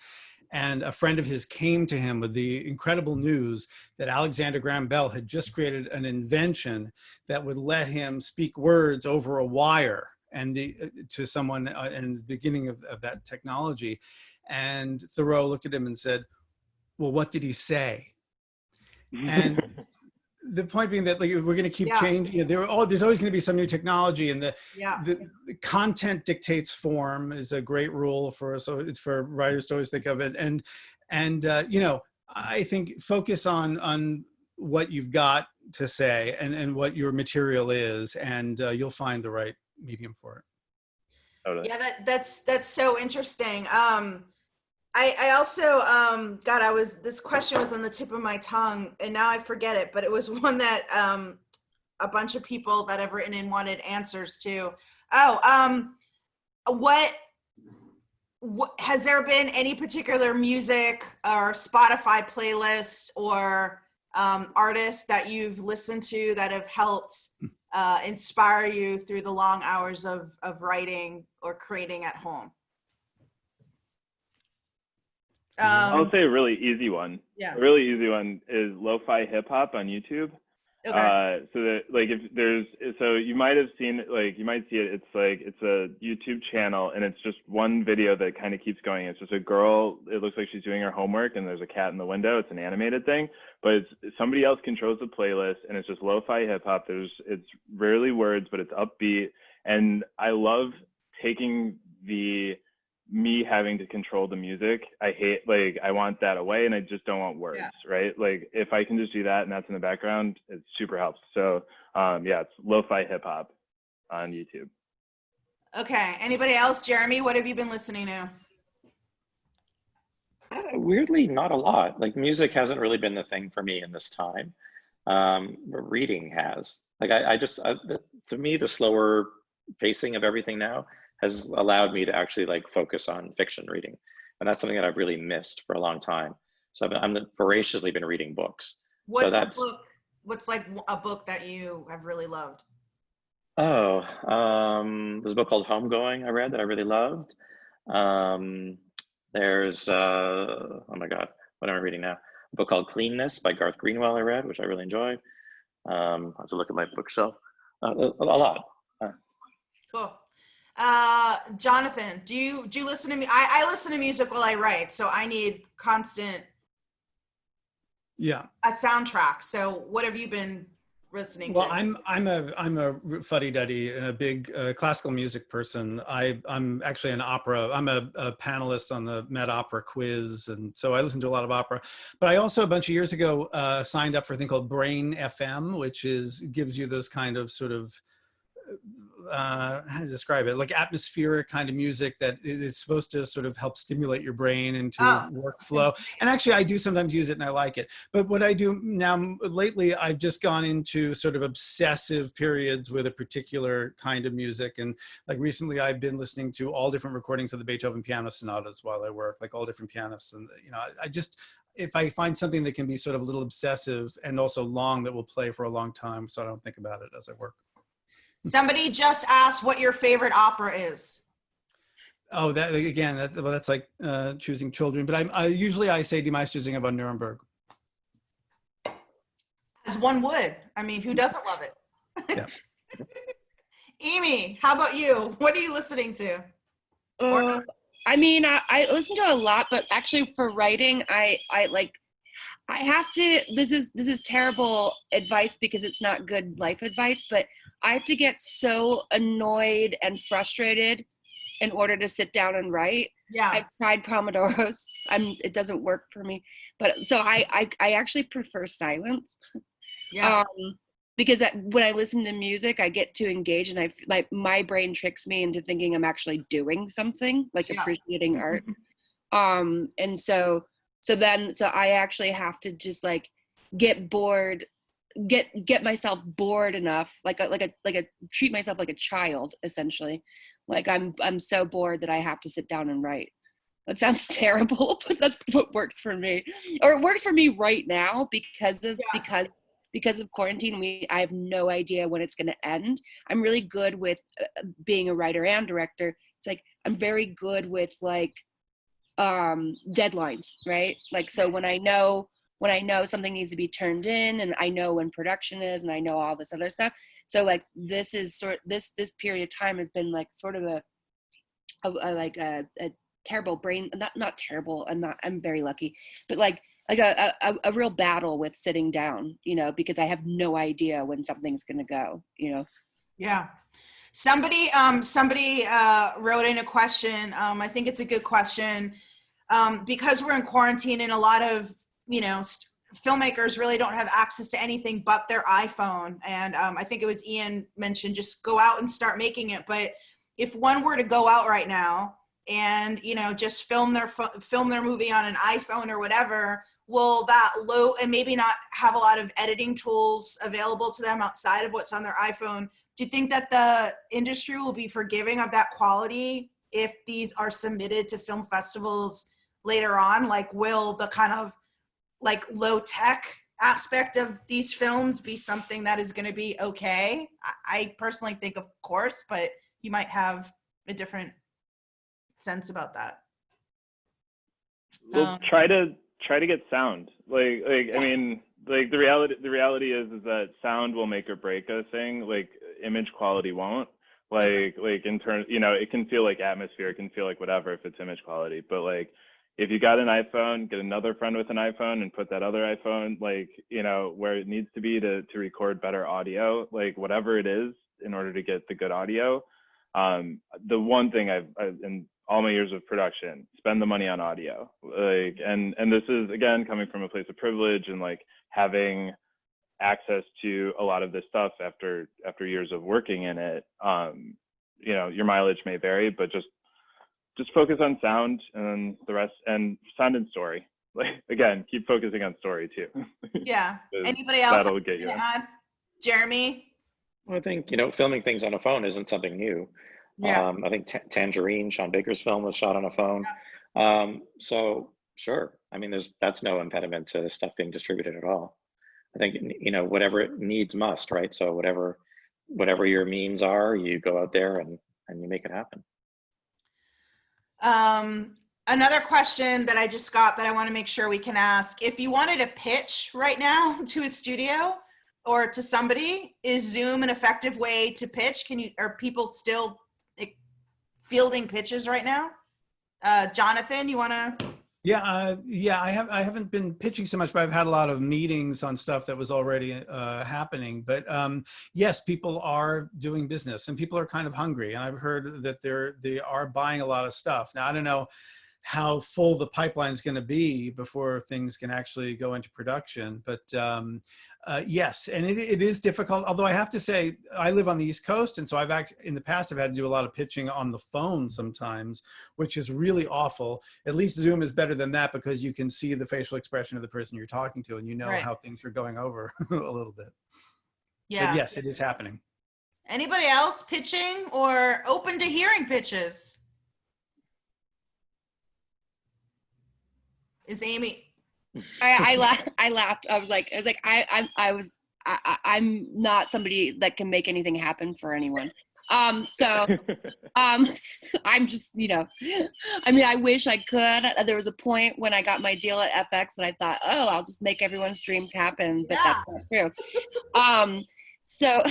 And a friend of his came to him with the incredible news that Alexander Graham Bell had just created an invention that would let him speak words over a wire, and to someone in the beginning of that technology. And Thoreau looked at him and said, well, what did he say? And the point being that like, we're going to keep changing. You know, there's always going to be some new technology, and the content dictates form is a great rule for us. So it's for writers to always think of it. And you know, I think focus on what you've got to say and what your material is, and you'll find the right medium for it. Totally. Yeah, that's so interesting. I also this question was on the tip of my tongue, and now I forget it, but it was one that a bunch of people that have written in wanted answers to. What has there been any particular music or Spotify playlist or artists that you've listened to that have helped inspire you through the long hours of writing or creating at home? I'll say a really easy one. Yeah. A really easy one is lo-fi hip hop on YouTube. Okay. So that like so you might have seen it, like you might see it. It's a YouTube channel, and it's just one video that kind of keeps going. It's just a girl. It looks like she's doing her homework, and there's a cat in the window. It's an animated thing, but somebody else controls the playlist, and it's just lo-fi hip hop. It's rarely words, but it's upbeat, and I love taking me having to control the music. I want that away, and I just don't want words, right? Like if I can just do that and that's in the background, it super helps. So it's lo-fi hip hop on YouTube. Okay. Anybody else? Jeremy, what have you been listening to? Weirdly, not a lot. Like music hasn't really been the thing for me in this time, but reading has. Like to me, the slower pacing of everything now has allowed me to actually like focus on fiction reading. And that's something that I've really missed for a long time. So I'm voraciously been reading books. What's so the book what's like a book that you have really loved? Oh, there's a book called Homegoing I read that I really loved. Um, there's, oh my God, what am I reading now? A book called Cleanness by Garth Greenwell I read, which I really enjoyed. I'll have to look at my bookshelf. A lot. Cool. Jonathan, do you listen to me? I listen to music while I write, so I need constant Yeah. a soundtrack. So what have you been listening Well, to? I'm a fuddy-duddy and a big classical music person. I'm actually an opera. I'm a panelist on the Met Opera quiz, and so I listen to a lot of opera. But I also a bunch of years ago signed up for a thing called Brain FM, which gives you those kind of sort of how to describe it, like atmospheric kind of music that is supposed to sort of help stimulate your brain into workflow. And actually I do sometimes use it and I like it. But what I do now lately, I've just gone into sort of obsessive periods with a particular kind of music. And like recently I've been listening to all different recordings of the Beethoven piano sonatas while I work, like all different pianists. And, you know, I just, if I find something that can be sort of a little obsessive and also long, that will play for a long time, so I don't think about it as I work. Somebody just asked what your favorite opera is. Oh, that again, that's like choosing children. But I usually say Die Meistersingh von Nuremberg. As one would. I mean, who doesn't love it? Yeah. Amy, how about you? What are you listening to? I mean, I listen to a lot, but actually for writing, I have to, this is terrible advice because it's not good life advice, but I have to get so annoyed and frustrated in order to sit down and write. Yeah. I've tried Pomodoros. It doesn't work for me. But so I actually prefer silence. Yeah. Because when I listen to music, I get to engage, and my brain tricks me into thinking I'm actually doing something, like appreciating art. And so I actually have to just like get bored, get myself bored enough, like a treat myself like a child, essentially. Like I'm so bored that I have to sit down and write. That sounds terrible, but that's what works for me. Or it works for me right now because of quarantine. I have no idea when it's going to end. I'm really good with being a writer and director. It's like I'm very good with like deadlines, right? Like, so when I know something needs to be turned in, and I know when production is, and I know all this other stuff. So like this period of time has been like sort of a terrible brain, not terrible. I'm very lucky, but like a real battle with sitting down, you know, because I have no idea when something's going to go, you know? Yeah. Somebody wrote in a question. I think it's a good question. Because we're in quarantine and a lot of, you know, filmmakers really don't have access to anything but their iPhone. And I think it was Ian mentioned, just go out and start making it. But if one were to go out right now and, you know, just film their movie on an iPhone or whatever, will that and maybe not have a lot of editing tools available to them outside of what's on their iPhone? Do you think that the industry will be forgiving of that quality if these are submitted to film festivals later on? Like, will the kind of like low tech aspect of these films be something that is going to be okay? I personally think, of course, but you might have a different sense about that. Well, try to get sound. Like I mean, like the reality is that sound will make or break a thing. Like image quality won't. Like in terms, you know, it can feel like atmosphere, it can feel like whatever if it's image quality. But like if you got an iPhone, get another friend with an iPhone and put that other iPhone, like, you know, where it needs to be to record better audio, like whatever it is, in order to get the good audio. The one thing I've in all my years of production, spend the money on audio. Like, and this is again coming from a place of privilege and like having access to a lot of this stuff after years of working in it. You know, your mileage may vary, but just focus on sound and the rest, and sound and story. Like again, keep focusing on story too. Yeah. Anybody else that'll get you. Jeremy? Well, I think, you know, filming things on a phone isn't something new. Yeah. I think Tangerine, Sean Baker's film, was shot on a phone. So sure, I mean, that's no impediment to stuff being distributed at all. I think, you know, whatever it needs must, right? So whatever your means are, you go out there and you make it happen. Another question that I just got that I want to make sure we can ask: if you wanted to pitch right now to a studio or to somebody, is Zoom an effective way to pitch? Are people still fielding pitches right now? Jonathan, you want to? Yeah, I haven't been pitching so much, but I've had a lot of meetings on stuff that was already happening. But yes, people are doing business, and people are kind of hungry. And I've heard that they are buying a lot of stuff. Now, I don't know how full the pipeline is going to be before things can actually go into production. But yes, and it is difficult. Although I have to say, I live on the East Coast, and so in the past I've had to do a lot of pitching on the phone sometimes, which is really awful. At least Zoom is better than that because you can see the facial expression of the person you're talking to, and you know Right. how things are going over a little bit. Yeah. But yes, it is happening. Anybody else pitching or open to hearing pitches? Is Amy? I laughed. I was like, I'm not somebody that can make anything happen for anyone. I'm just, you know, I mean, I wish I could. There was a point when I got my deal at FX and I thought, oh, I'll just make everyone's dreams happen, but that's not true. So,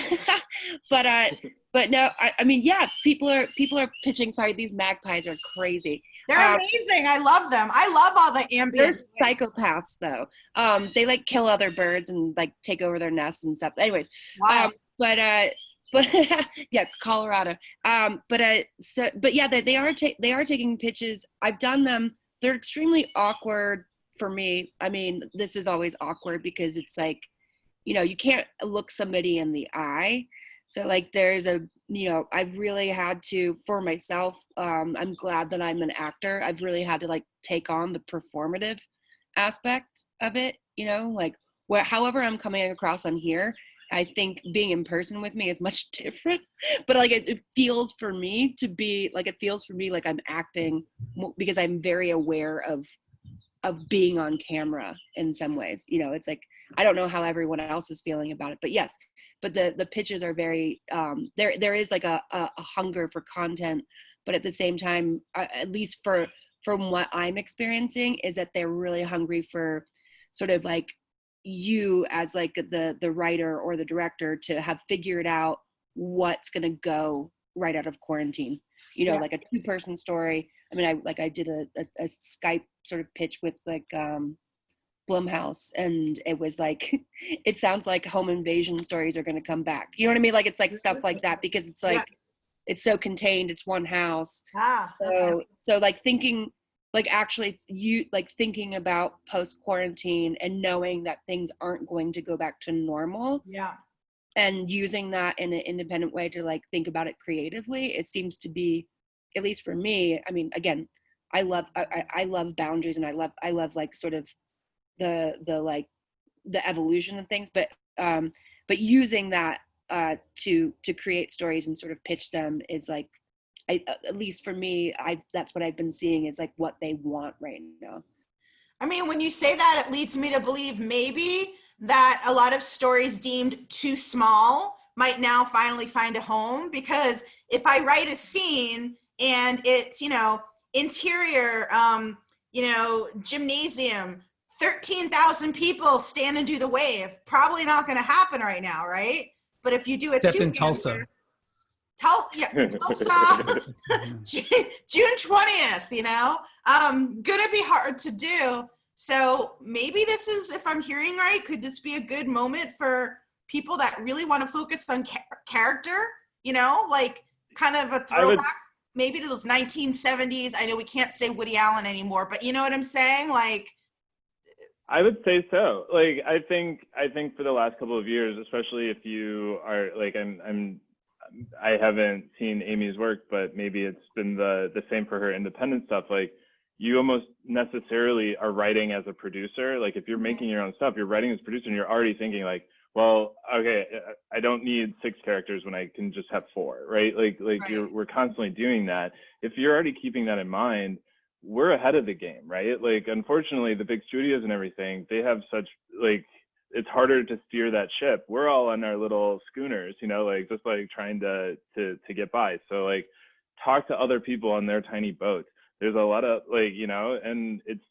but no, I mean, yeah, people are pitching. Sorry, these magpies are crazy. They're amazing. I love them. I love all the ambient. They're psychopaths, though. They like kill other birds and like take over their nests and stuff. Anyways, wow. But yeah, Colorado. But yeah, they are taking pitches. I've done them. They're extremely awkward for me. I mean, this is always awkward because it's like, you know, you can't look somebody in the eye. So like I've really had to, for myself, I'm glad that I'm an actor. I've really had to like take on the performative aspect of it, you know, like however I'm coming across on here, I think being in person with me is much different, but like it feels for me like I'm acting because I'm very aware of being on camera in some ways. You know, it's like, I don't know how everyone else is feeling about it, but yes, but the pitches are very, there is like a hunger for content, but at the same time, at least from what I'm experiencing, is that they're really hungry for sort of like you as like the writer or the director to have figured out what's going to go right out of quarantine, you know, like a 2-person story. I mean, I did a Skype sort of pitch with like Blumhouse, and it was like, it sounds like home invasion stories are going to come back. You know what I mean? Like, it's like stuff like that, because it's like, it's so contained. It's one house. So like thinking, like actually thinking about post quarantine and knowing that things aren't going to go back to normal. Yeah. And using that in an independent way to like think about it creatively, it seems to be, at least for me, I mean, again, I love boundaries, and I love like sort of the evolution of things, but using that to create stories and sort of pitch them is like, at least for me, that's what I've been seeing is like what they want right now. I mean, when you say that, it leads me to believe maybe that a lot of stories deemed too small might now finally find a home, because if I write a scene and it's, you know, interior, you know, gymnasium, 13,000 people stand and do the wave, probably not going to happen right now, right? But if you do it in Tulsa. Tulsa, June 20th, you know, gonna be hard to do. So maybe this is, if I'm hearing right, could this be a good moment for people that really want to focus on character, you know, like kind of a throwback maybe to those 1970s. I know we can't say Woody Allen anymore, but you know what I'm saying? Like, I would say so. Like, I think for the last couple of years, especially if you are like, I haven't seen Amy's work, but maybe it's been the same for her independent stuff. Like, you almost necessarily are writing as a producer. Like, if you're making your own stuff, you're writing as a producer, and you're already thinking like, well, okay, I don't need 6 characters when I can just have 4, right? Like right. We're constantly doing that. If you're already keeping that in mind, we're ahead of the game, right? Like, unfortunately, the big studios and everything, they have such, like, it's harder to steer that ship. We're all on our little schooners, you know, like just like trying to get by. So like talk to other people on their tiny boats. There's a lot of like, you know, and it's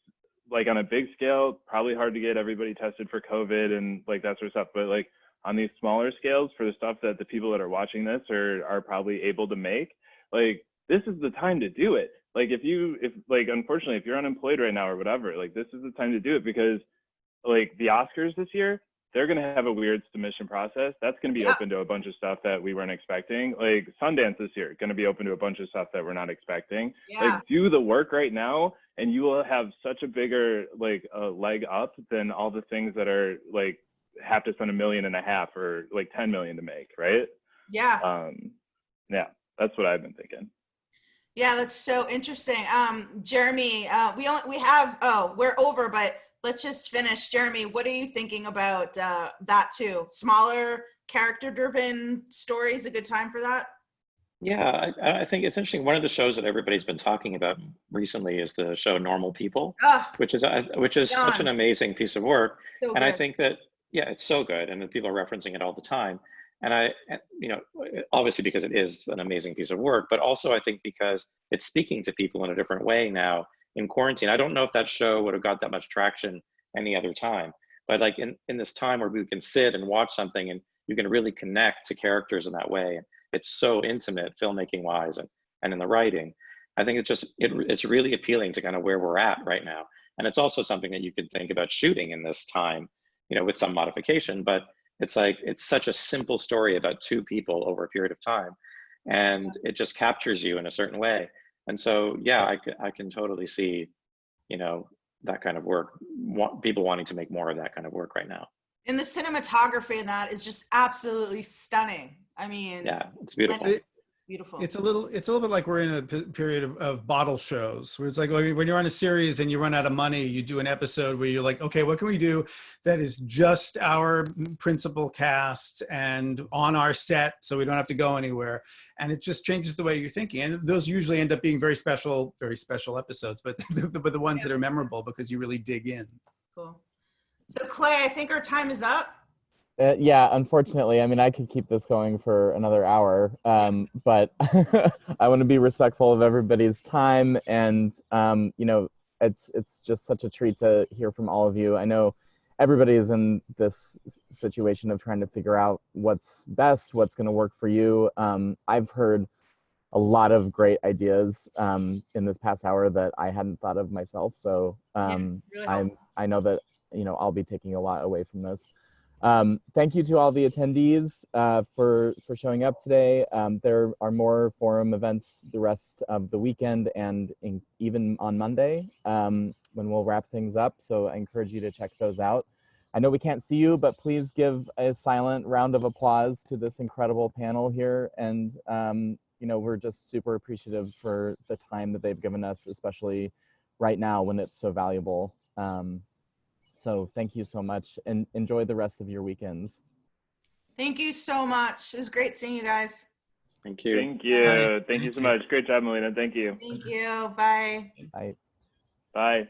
like on a big scale, probably hard to get everybody tested for COVID and like that sort of stuff. But like on these smaller scales, for the stuff that the people that are watching this are probably able to make, like this is the time to do it. Like if like, unfortunately, if you're unemployed right now or whatever, like this is the time to do it, because like the Oscars this year, they're going to have a weird submission process. That's going to be open to a bunch of stuff that we weren't expecting. Like Sundance this year, going to be open to a bunch of stuff that we're not expecting. Like do the work right now and you will have such a bigger like leg up than all the things that are like have to spend $1.5 million or like 10 million to make, right? Yeah. Yeah, that's what I've been thinking. Yeah, that's so interesting. Jeremy, we're over, but let's just finish. Jeremy, what are you thinking about that too? Smaller, character-driven stories, a good time for that? Yeah, I think it's interesting. One of the shows that everybody's been talking about recently is the show Normal People, which is such an amazing piece of work. So and good. I think that, yeah, it's so good, and people are referencing it all the time. And you know, obviously because it is an amazing piece of work, but also I think because it's speaking to people in a different way now in quarantine. I don't know if that show would have got that much traction any other time, but like in this time where we can sit and watch something and you can really connect to characters in that way. It's so intimate filmmaking wise and in the writing. I think it's really appealing to kind of where we're at right now. And it's also something that you could think about shooting in this time, you know, with some modification, but it's like, it's such a simple story about two people over a period of time. And it just captures you in a certain way. And so, yeah, I can totally see, you know, that kind of work, people wanting to make more of that kind of work right now. And the cinematography in that is just absolutely stunning. I mean, yeah, it's beautiful. Beautiful. It's a little bit like we're in a period of bottle shows where it's like when you're on a series and you run out of money, you do an episode where you're like, okay, what can we do that is just our principal cast and on our set so we don't have to go anywhere. And it just changes the way you're thinking. And those usually end up being very special episodes, but the ones that are memorable because you really dig in. Cool. So Clay, I think our time is up. Yeah, unfortunately, I mean, I could keep this going for another hour, but I want to be respectful of everybody's time. And, you know, it's just such a treat to hear from all of you. I know everybody is in this situation of trying to figure out what's best, what's going to work for you. I've heard a lot of great ideas in this past hour that I hadn't thought of myself. So really I know that, you know, I'll be taking a lot away from this. Thank you to all the attendees for showing up today. There are more forum events the rest of the weekend and even on Monday when we'll wrap things up. So I encourage you to check those out. I know we can't see you, but please give a silent round of applause to this incredible panel here. And, you know, we're just super appreciative for the time that they've given us, especially right now when it's so valuable. So thank you so much and enjoy the rest of your weekends. Thank you so much. It was great seeing you guys. Thank you. Thank you. Thank you so much. Great job, Melina. Thank you. Thank you. Bye. Bye. Bye.